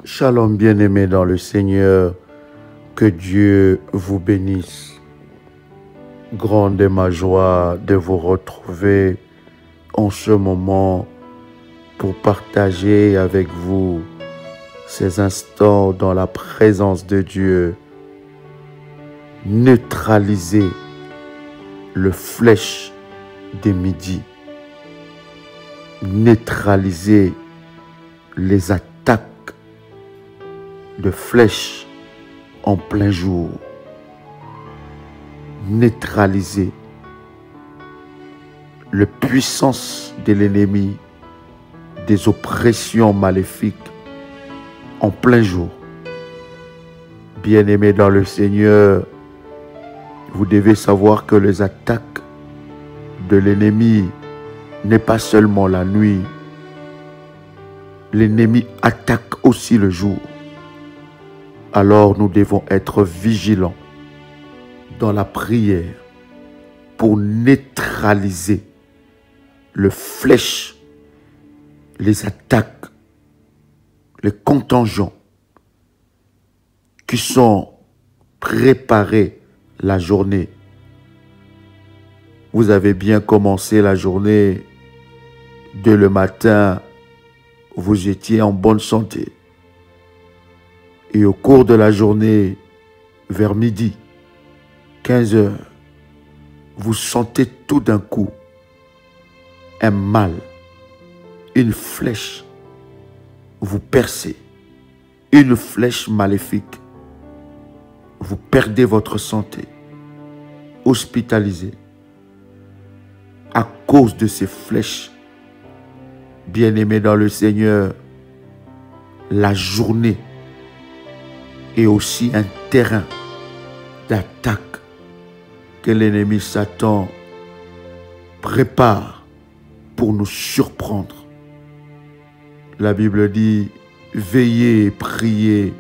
Shalom bien-aimés dans le Seigneur, que Dieu vous bénisse. Grande est ma joie de vous retrouver en ce moment pour partager avec vous ces instants dans la présence de Dieu. Neutraliser le flèche des midis. Neutraliser les attaques de flèches en plein jour. Neutraliser la puissance de l'ennemi, des oppressions maléfiques en plein jour. Bien-aimés dans le Seigneur, vous devez savoir que les attaques de l'ennemi n'est pas seulement la nuit. L'ennemi attaque aussi le jour. Alors nous devons être vigilants dans la prière pour neutraliser le flèche, les attaques, les contingents qui sont préparés la journée. Vous avez bien commencé la journée, dès le matin, vous étiez en bonne santé. Et au cours de la journée, vers midi, 15 heures, vous sentez tout d'un coup un mal, une flèche, vous percez, une flèche maléfique, vous perdez votre santé, hospitalisé, à cause de ces flèches. Bien-aimés dans le Seigneur, la journée est aussi un terrain d'attaque que l'ennemi Satan prépare pour nous surprendre. La Bible dit, veillez et priez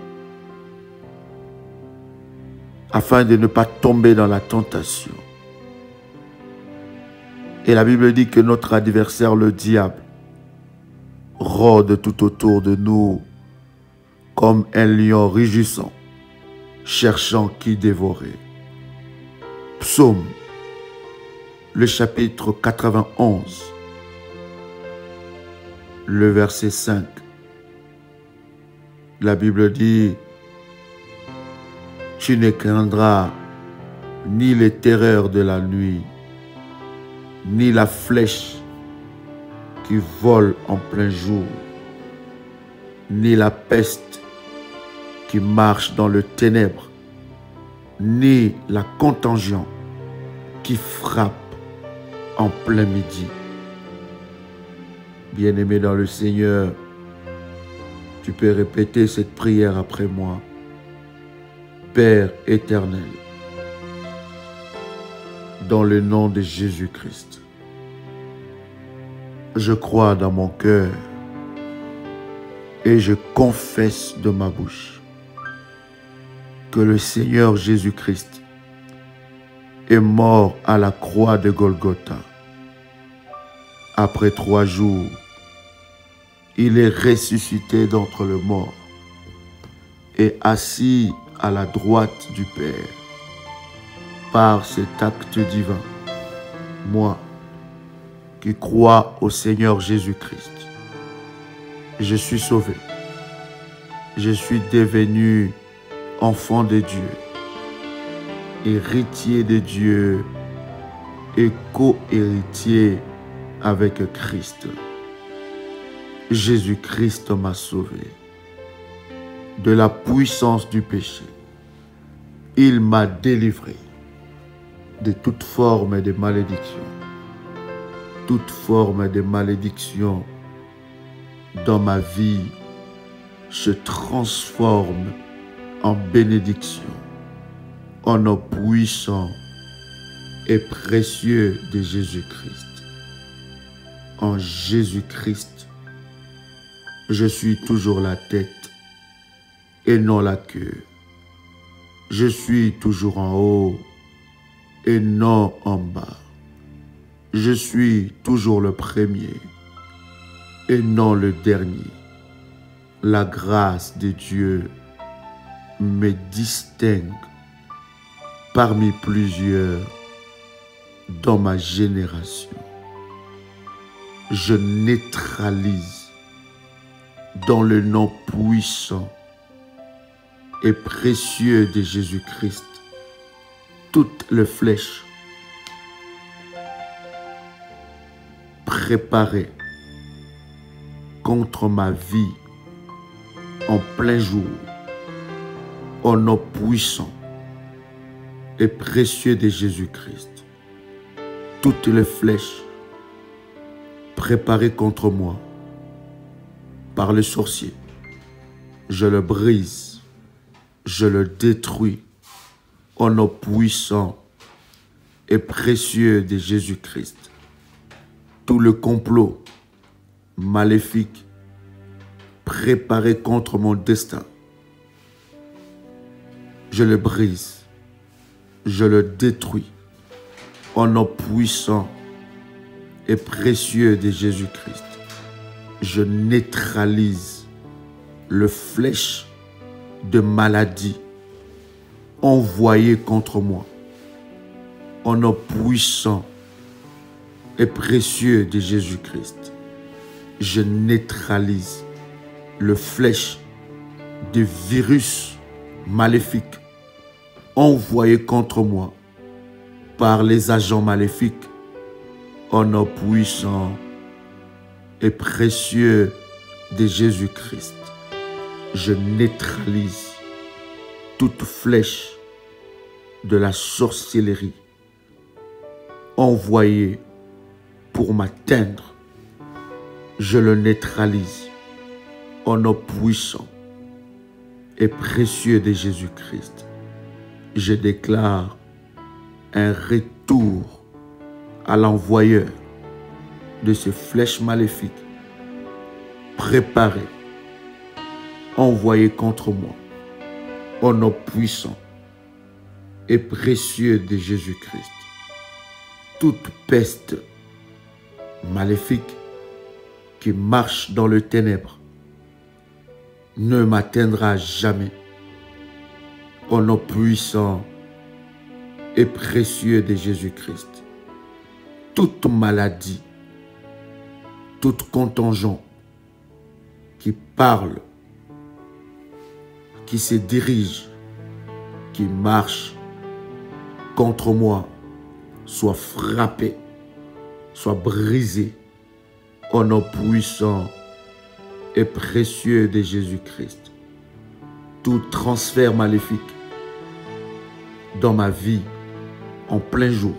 afin de ne pas tomber dans la tentation. Et la Bible dit que notre adversaire, le diable, rôde tout autour de nous comme un lion rugissant, cherchant qui dévorer. Psaume, le chapitre 91, le verset 5. La Bible dit, tu ne craindras ni les terreurs de la nuit, ni la flèche qui vole en plein jour, ni la peste qui marche dans le ténèbre, ni la contagion qui frappe en plein midi. Bien-aimé dans le Seigneur, tu peux répéter cette prière après moi. Père éternel, dans le nom de Jésus-Christ, je crois dans mon cœur et je confesse de ma bouche que le Seigneur Jésus-Christ est mort à la croix de Golgotha. Après 3 jours, il est ressuscité d'entre les morts et assis à la droite du Père. Par cet acte divin, moi, qui crois au Seigneur Jésus-Christ, je suis sauvé. Je suis devenu enfant de Dieu, héritier de Dieu et co-héritier avec Christ. Jésus-Christ m'a sauvé de la puissance du péché. Il m'a délivré de toute forme de malédiction. Toute forme de malédiction dans ma vie se transforme en bénédiction, au nom puissant et précieux de Jésus-Christ. En Jésus-Christ, je suis toujours la tête et non la queue. Je suis toujours en haut et non en bas. Je suis toujours le premier et non le dernier. la grâce de Dieu me distingue parmi plusieurs dans ma génération. Je neutralise dans le nom puissant et précieux de Jésus-Christ toutes les flèches préparées contre ma vie en plein jour, au nom puissant et précieux de Jésus-Christ. Toutes les flèches préparées contre moi par le sorcier, je le brise, je le détruis au nom puissant et précieux de Jésus-Christ. Tout le complot maléfique préparé contre mon destin, je le brise, je le détruis au nom puissant et précieux de Jésus-Christ. Je neutralise le flèche de maladie envoyé contre moi au nom puissant et précieux de Jésus-Christ. Je neutralise le flèche de virus maléfique envoyé contre moi par les agents maléfiques au nom puissant et précieux de Jésus-Christ. Je neutralise toute flèche de la sorcellerie envoyée pour m'atteindre. Je le neutralise au nom puissant et précieux de Jésus-Christ. Je déclare un retour à l'envoyeur de ces flèches maléfiques préparées, envoyées contre moi, au nom puissant et précieux de Jésus-Christ. Toute peste maléfique qui marche dans le ténèbre ne m'atteindra jamais, au nom puissant et précieux de Jésus-Christ. Toute maladie, toute contingent qui parle, qui se dirige, qui marche contre moi, soit frappé, soit brisé, au nom puissant et précieux de Jésus-Christ. Tout transfert maléfique dans ma vie en plein jour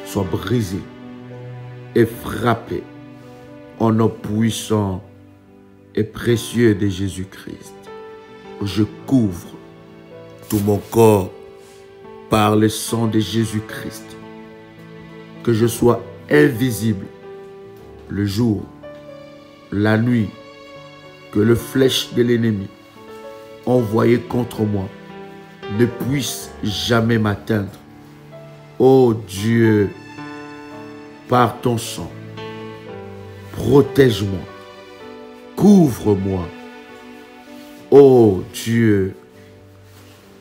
soit brisé et frappé au nom puissant et précieux de Jésus-Christ. Je couvre tout mon corps par le sang de Jésus-Christ. Que je sois invisible le jour, la nuit, que le flèche de l'ennemi envoyé contre moi ne puisse jamais m'atteindre. Ô Dieu, par ton sang, protège-moi, couvre-moi. Ô Dieu,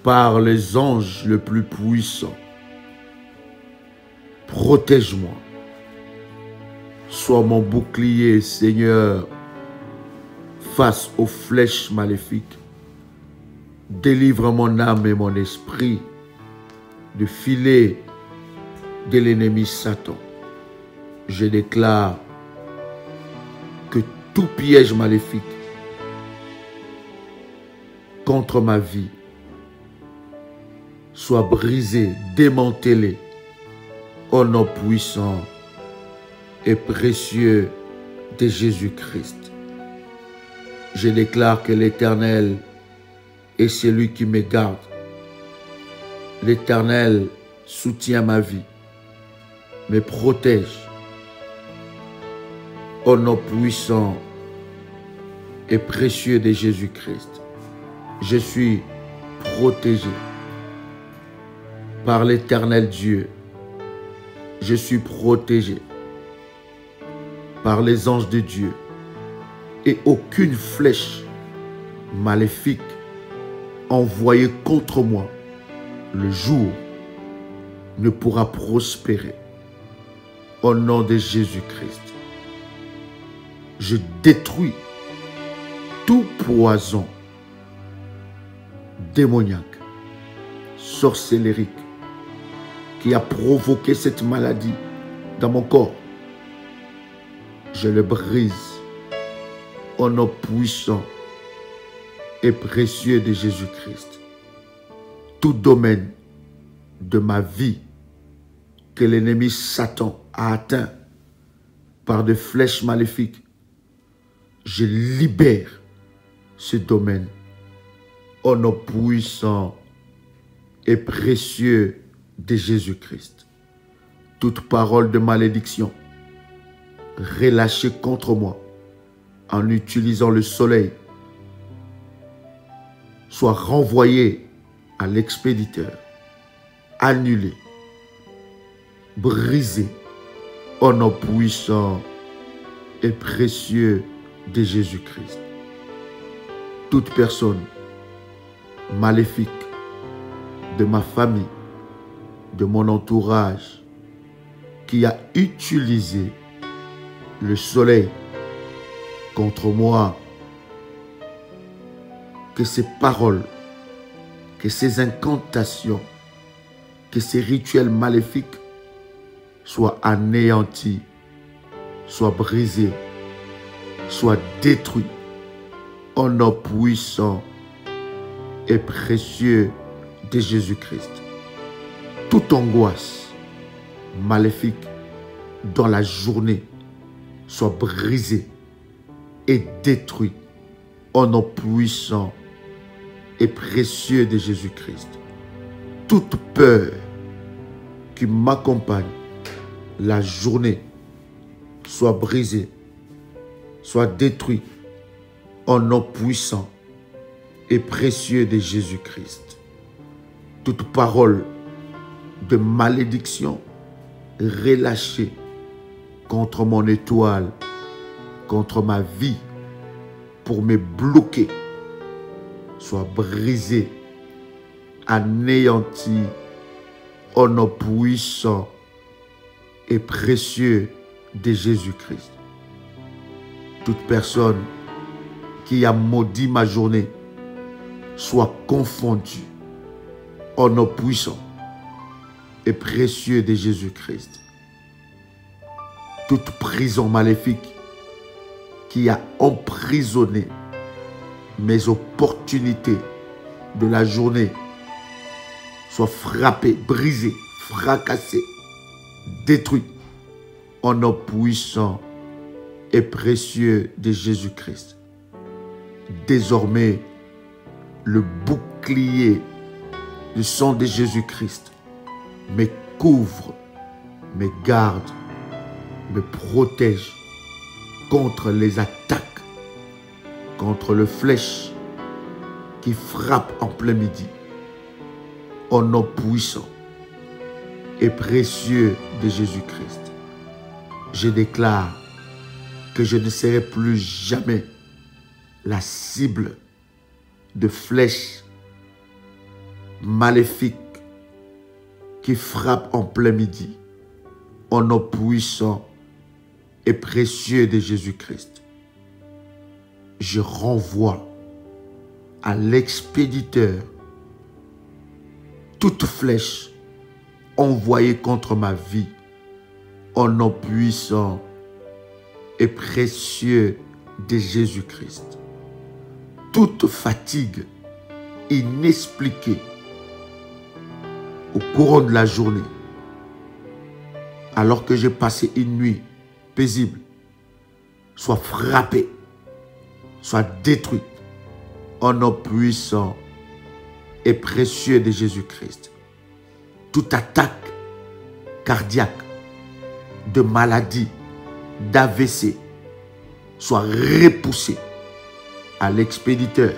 par les anges les plus puissants, protège-moi. Sois mon bouclier, Seigneur, face aux flèches maléfiques. Délivre mon âme et mon esprit du filet de l'ennemi Satan. Je déclare que tout piège maléfique contre ma vie soit brisé, démantelé au nom puissant et précieux de Jésus-Christ. Je déclare que l'Éternel est celui qui me garde. L'Éternel soutient ma vie, me protège. Au nom puissant et précieux de Jésus-Christ, je suis protégé par l'Éternel Dieu. Je suis protégé par les anges de Dieu et aucune flèche maléfique envoyé contre moi le jour ne pourra prospérer. Au nom de Jésus-Christ, je détruis tout poison démoniaque, sorcellérique, qui a provoqué cette maladie dans mon corps. Je le brise au nom puissant et précieux de Jésus-Christ. Tout domaine de ma vie que l'ennemi Satan a atteint par des flèches maléfiques, je libère ce domaine au nom puissant et précieux de Jésus-Christ. Toute parole de malédiction relâchée contre moi en utilisant le soleil soit renvoyée à l'expéditeur, annulée, brisée au nom puissant et précieux de Jésus-Christ. Toute personne maléfique de ma famille, de mon entourage, qui a utilisé le soleil contre moi, que ces paroles, que ces incantations, que ces rituels maléfiques soient anéantis, soient brisés, soient détruits au nom puissant et précieux de Jésus-Christ. Toute angoisse maléfique dans la journée soit brisée et détruite au nom puissant et précieux de Jésus-Christ. Toute peur qui m'accompagne la journée soit brisée, soit détruite au nom puissant et précieux de Jésus-Christ. Toute parole de malédiction relâchée contre mon étoile, contre ma vie, pour me bloquer, soit brisée, anéantie au nom puissant et précieux de Jésus-Christ. Toute personne qui a maudit ma journée soit confondue au nom puissant et précieux de Jésus-Christ. Toute prison maléfique qui a emprisonné mes opportunités de la journée soit frappée, brisée, fracassée, détruite au nom puissant et précieux de Jésus-Christ. Désormais, le bouclier du sang de Jésus-Christ me couvre, me garde, me protège contre les attaques, contre le flèche qui frappe en plein midi. Au nom puissant et précieux de Jésus-Christ, je déclare que je ne serai plus jamais la cible de flèches maléfiques qui frappent en plein midi. Au nom puissant et précieux de Jésus-Christ, je renvoie à l'expéditeur toute flèche envoyée contre ma vie au nom puissant et précieux de Jésus-Christ. Toute fatigue inexpliquée au courant de la journée, alors que j'ai passé une nuit paisible, soit frappée, soit détruite au nom puissant et précieux de Jésus-Christ. Toute attaque cardiaque, de maladie, d'AVC, soit repoussée à l'expéditeur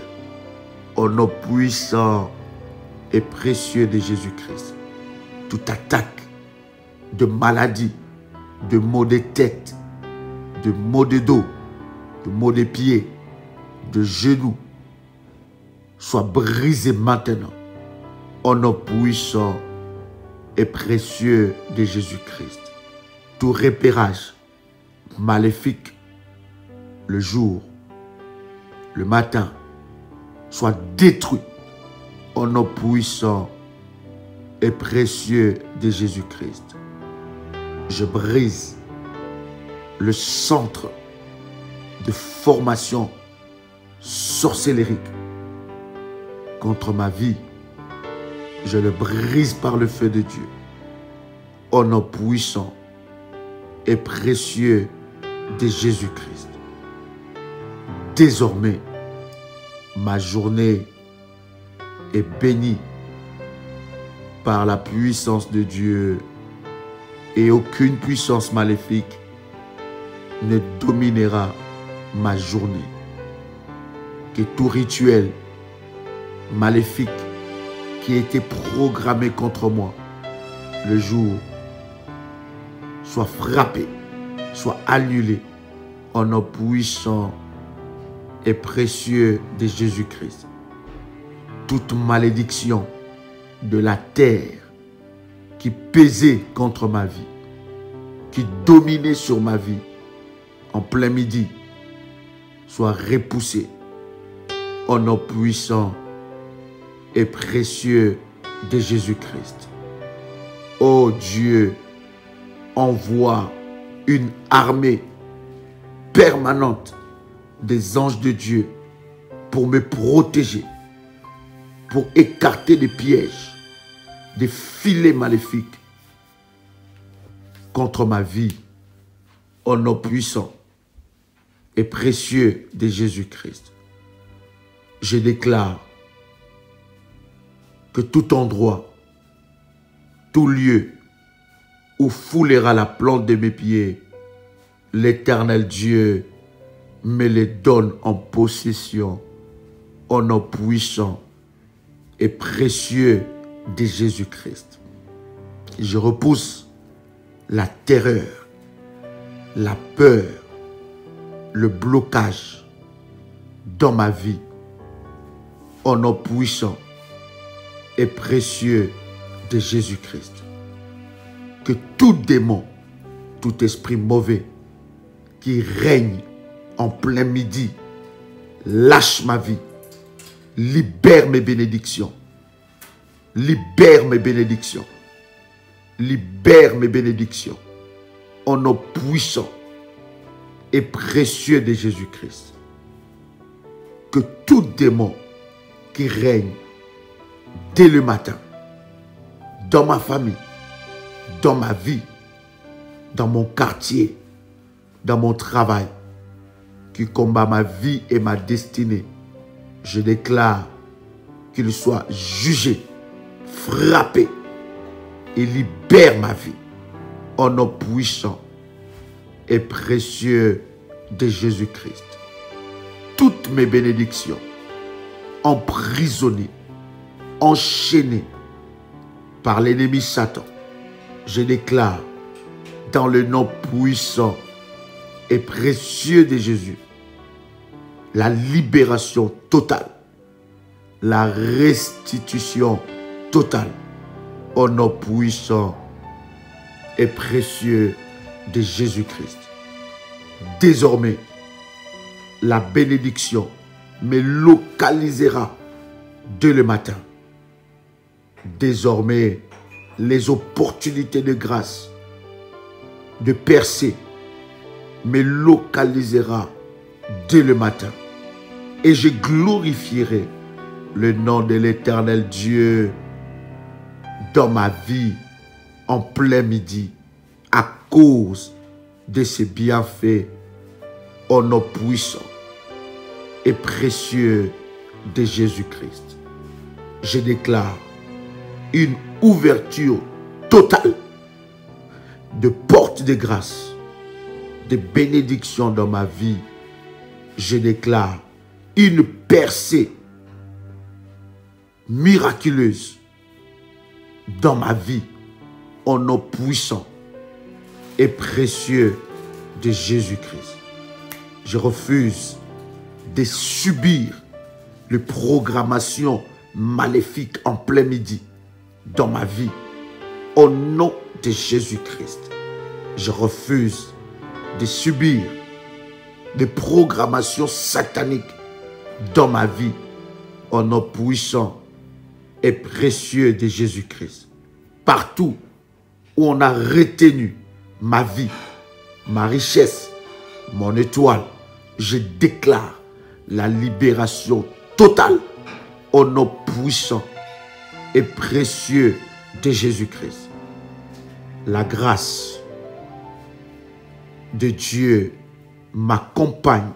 au nom puissant et précieux de Jésus-Christ. Toute attaque de maladie, de maux de tête, de maux de dos, de maux de pieds, de genoux, soit brisé maintenant au nom puissant et précieux de Jésus-Christ. Tout repérage maléfique le jour, le matin, soit détruit au nom puissant et précieux de Jésus-Christ. Je brise le centre de formation sorcellérique contre ma vie. Je le brise par le feu de Dieu. Au nom puissant et précieux de Jésus-Christ. Désormais, ma journée est bénie par la puissance de Dieu et aucune puissance maléfique ne dominera ma journée. Que tout rituel maléfique qui a été programmé contre moi le jour soit frappé, soit annulé au nom puissant et précieux de Jésus-Christ. Toute malédiction de la terre qui pesait contre ma vie, qui dominait sur ma vie en plein midi, soit repoussée au nom puissant et précieux de Jésus-Christ. Ô Dieu, envoie une armée permanente des anges de Dieu pour me protéger, pour écarter des pièges, des filets maléfiques contre ma vie, au nom puissant et précieux de Jésus-Christ. Je déclare que tout endroit, tout lieu où foulera la plante de mes pieds, l'Éternel Dieu me les donne en possession au nom puissant et précieux de Jésus-Christ. Je repousse la terreur, la peur, le blocage dans ma vie au nom puissant et précieux de Jésus-Christ. Que tout démon, tout esprit mauvais qui règne en plein midi lâche ma vie, libère mes bénédictions, libère mes bénédictions, libère mes bénédictions au nom puissant et précieux de Jésus-Christ. Que tout démon qui règne dès le matin, dans ma famille, dans ma vie, dans mon quartier, dans mon travail, qui combat ma vie et ma destinée, je déclare qu'il soit jugé, frappé et libère ma vie au nom puissant et précieux de Jésus-Christ. Toutes mes bénédictions emprisonnées, enchaînées par l'ennemi Satan, je déclare dans le nom puissant et précieux de Jésus la libération totale, la restitution totale au nom puissant et précieux de Jésus-Christ. Désormais, la bénédiction me localisera dès le matin. Désormais, les opportunités de grâce, de percer, me localisera dès le matin. Et je glorifierai le nom de l'Éternel Dieu dans ma vie en plein midi à cause de ses bienfaits au nom puissant et précieux de Jésus-Christ. Je déclare une ouverture totale de portes de grâce, de bénédictions dans ma vie. Je déclare une percée miraculeuse dans ma vie au nom puissant et précieux de Jésus-Christ. Je refuse de subir les programmations maléfiques en plein midi dans ma vie. Au nom de Jésus-Christ, je refuse de subir des programmations sataniques dans ma vie. Au nom puissant et précieux de Jésus-Christ. Partout où on a retenu ma vie, ma richesse, mon étoile, je déclare la libération totale au nom puissant et précieux de Jésus-Christ. La grâce de Dieu m'accompagne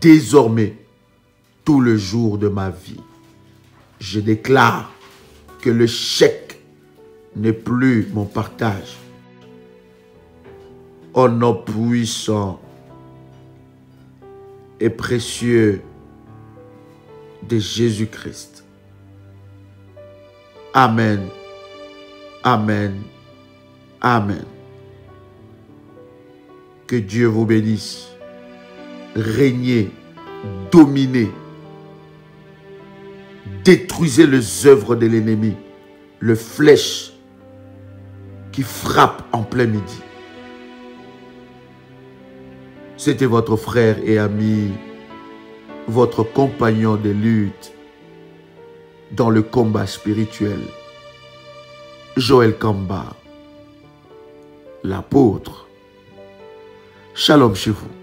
désormais tout le jour de ma vie. Je déclare que le chèque n'est plus mon partage. Au nom puissant et précieux de Jésus-Christ. Amen. Amen. Amen. Que Dieu vous bénisse. Régnez, dominez. Détruisez les œuvres de l'ennemi, le flèche qui frappe en plein midi. C'était votre frère et ami, votre compagnon de lutte dans le combat spirituel, Joël Kamba, l'apôtre. Shalom chez vous.